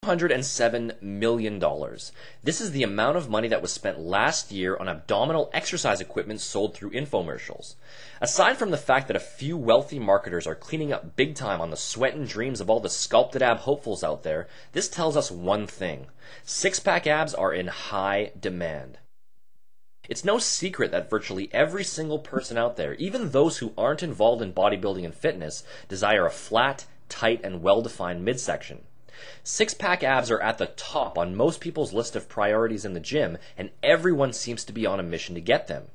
$207 million. This is the amount of money that was spent last year on abdominal exercise equipment sold through infomercials. Aside from the fact that a few wealthy marketers are cleaning up big time on the sweat and dreams of all the sculpted ab hopefuls out there, this tells us one thing: six-pack abs are in high demand. It's no secret that virtually every single person out there, even those who aren't involved in bodybuilding and fitness, desire a flat, tight, and well-defined midsection. Six-pack abs are at the top on most people's list of priorities in the gym, and everyone seems to be on a mission to get them.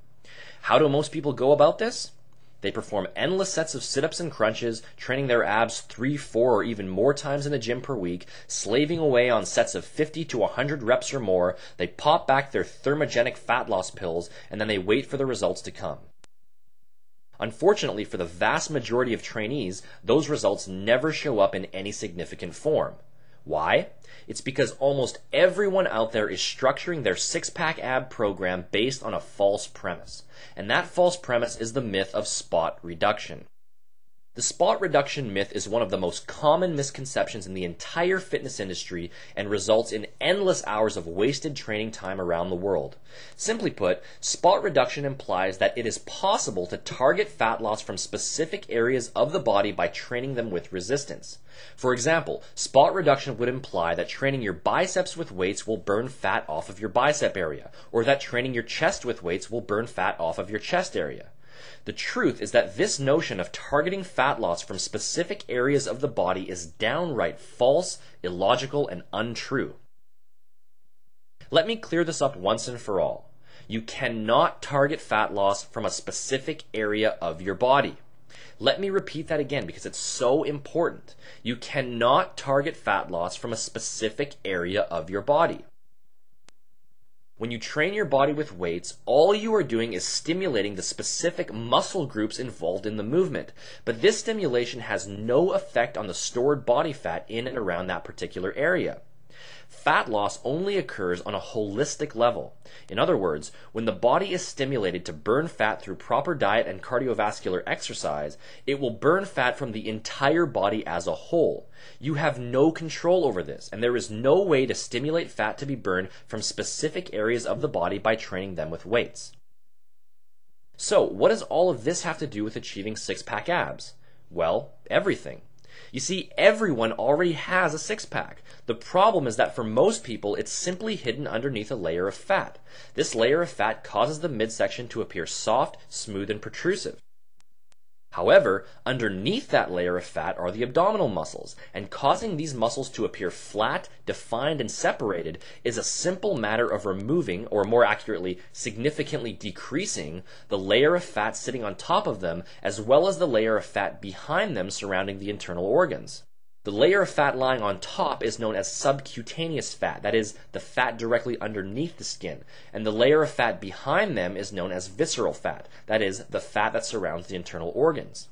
How do most people go about this? They perform endless sets of sit-ups and crunches, training their abs 3, 4, or even more times in the gym per week, slaving away on sets of 50 to 100 reps or more. They pop back their thermogenic fat loss pills, and then they wait for the results to come. Unfortunately, for the vast majority of trainees, those results never show up in any significant form. Why? It's because almost everyone out there is structuring their six-pack ab program based on a false premise. And that false premise is the myth of spot reduction. The spot reduction myth is one of the most common misconceptions in the entire fitness industry and results in endless hours of wasted training time around the world. Simply put, spot reduction implies that it is possible to target fat loss from specific areas of the body by training them with resistance. For example, spot reduction would imply that training your biceps with weights will burn fat off of your bicep area, or that training your chest with weights will burn fat off of your chest area. The truth is that this notion of targeting fat loss from specific areas of the body is downright false, illogical, and untrue. Let me clear this up once and for all. You cannot target fat loss from a specific area of your body. Let me repeat that again because it's so important. You cannot target fat loss from a specific area of your body. When you train your body with weights, all you are doing is stimulating the specific muscle groups involved in the movement, but this stimulation has no effect on the stored body fat in and around that particular area. Fat loss only occurs on a holistic level. In other words, when the body is stimulated to burn fat through proper diet and cardiovascular exercise, it will burn fat from the entire body as a whole. You have no control over this, and there is no way to stimulate fat to be burned from specific areas of the body by training them with weights. So, what does all of this have to do with achieving six-pack abs? Well, everything. You see, everyone already has a six-pack. The problem is that for most people, it's simply hidden underneath a layer of fat. This layer of fat causes the midsection to appear soft, smooth, and protrusive. However, underneath that layer of fat are the abdominal muscles, and causing these muscles to appear flat, defined, and separated is a simple matter of removing, or more accurately, significantly decreasing, the layer of fat sitting on top of them, as well as the layer of fat behind them surrounding the internal organs. The layer of fat lying on top is known as subcutaneous fat, that is, the fat directly underneath the skin, and the layer of fat behind them is known as visceral fat, that is, the fat that surrounds the internal organs.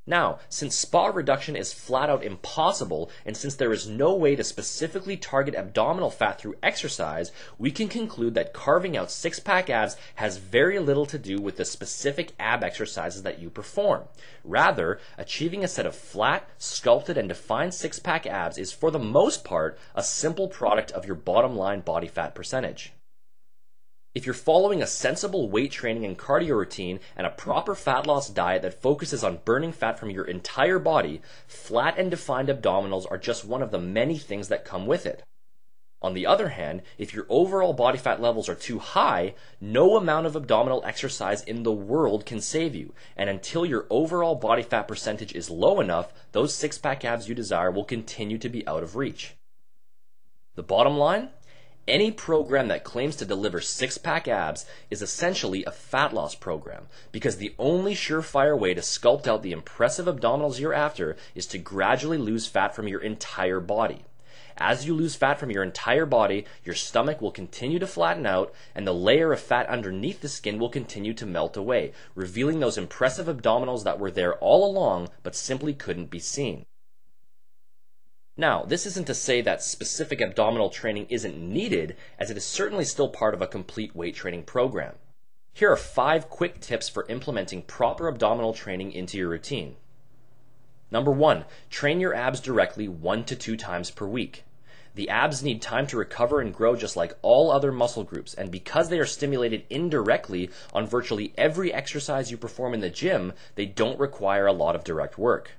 Now, since spot reduction is flat out impossible, and since there is no way to specifically target abdominal fat through exercise, we can conclude that carving out six-pack abs has very little to do with the specific ab exercises that you perform. Rather, achieving a set of flat, sculpted, and defined six-pack abs is for the most part a simple product of your bottom line body fat percentage. If you're following a sensible weight training and cardio routine and a proper fat loss diet that focuses on burning fat from your entire body, flat and defined abdominals are just one of the many things that come with it. On the other hand, if your overall body fat levels are too high, no amount of abdominal exercise in the world can save you, and until your overall body fat percentage is low enough, those six-pack abs you desire will continue to be out of reach. The bottom line? Any program that claims to deliver six-pack abs is essentially a fat loss program, because the only surefire way to sculpt out the impressive abdominals you're after is to gradually lose fat from your entire body. As you lose fat from your entire body, your stomach will continue to flatten out, and the layer of fat underneath the skin will continue to melt away, revealing those impressive abdominals that were there all along but simply couldn't be seen. Now, this isn't to say that specific abdominal training isn't needed, as it is certainly still part of a complete weight training program. Here are 5 quick tips for implementing proper abdominal training into your routine. Number 1, train your abs directly 1 to 2 times per week. The abs need time to recover and grow just like all other muscle groups, and because they are stimulated indirectly on virtually every exercise you perform in the gym, they don't require a lot of direct work.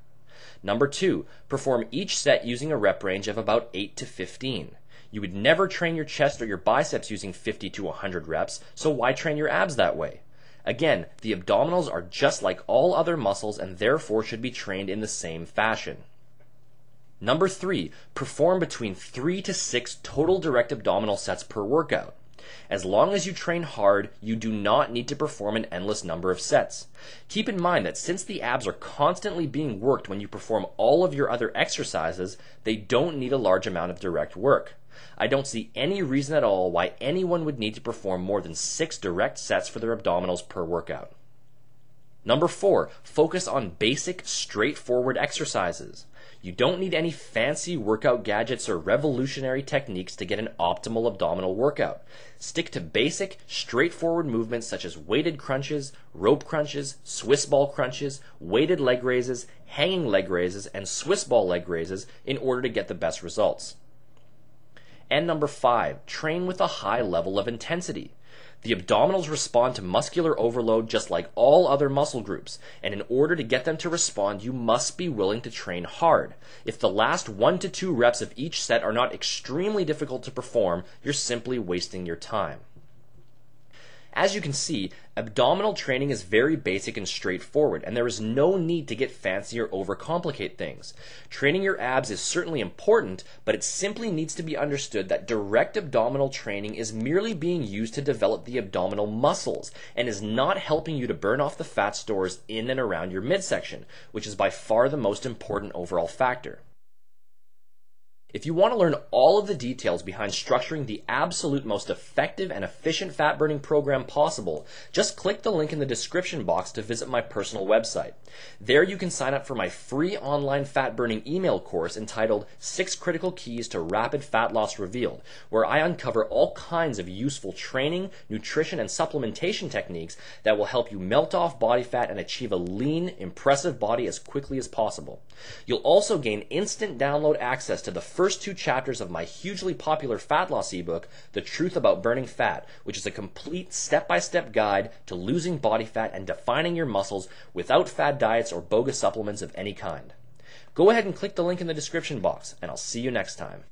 Number 2, perform each set using a rep range of about 8 to 15. You would never train your chest or your biceps using 50 to 100 reps, so why train your abs that way? Again, the abdominals are just like all other muscles and therefore should be trained in the same fashion. Number 3, perform between 3 to 6 total direct abdominal sets per workout. As long as you train hard, you do not need to perform an endless number of sets. Keep in mind that since the abs are constantly being worked when you perform all of your other exercises, they don't need a large amount of direct work. I don't see any reason at all why anyone would need to perform more than 6 direct sets for their abdominals per workout. Number 4, focus on basic, straightforward exercises. You don't need any fancy workout gadgets or revolutionary techniques to get an optimal abdominal workout. Stick to basic, straightforward movements such as weighted crunches, rope crunches, Swiss ball crunches, weighted leg raises, hanging leg raises, and Swiss ball leg raises in order to get the best results. And number 5, train with a high level of intensity. The abdominals respond to muscular overload just like all other muscle groups, and in order to get them to respond, you must be willing to train hard. If the last 1 to 2 reps of each set are not extremely difficult to perform, you're simply wasting your time. As you can see, abdominal training is very basic and straightforward, and there is no need to get fancy or overcomplicate things. Training your abs is certainly important, but it simply needs to be understood that direct abdominal training is merely being used to develop the abdominal muscles, and is not helping you to burn off the fat stores in and around your midsection, which is by far the most important overall factor. If you want to learn all of the details behind structuring the absolute most effective and efficient fat burning program possible, just click the link in the description box to visit my personal website. There you can sign up for my free online fat burning email course entitled 6 Critical Keys to Rapid Fat Loss Revealed, where I uncover all kinds of useful training, nutrition, and supplementation techniques that will help you melt off body fat and achieve a lean, impressive body as quickly as possible. You'll also gain instant download access to the first 2 chapters of my hugely popular fat loss ebook, The Truth About Burning Fat, which is a complete step-by-step guide to losing body fat and defining your muscles without fad diets or bogus supplements of any kind. Go ahead and click the link in the description box, and I'll see you next time.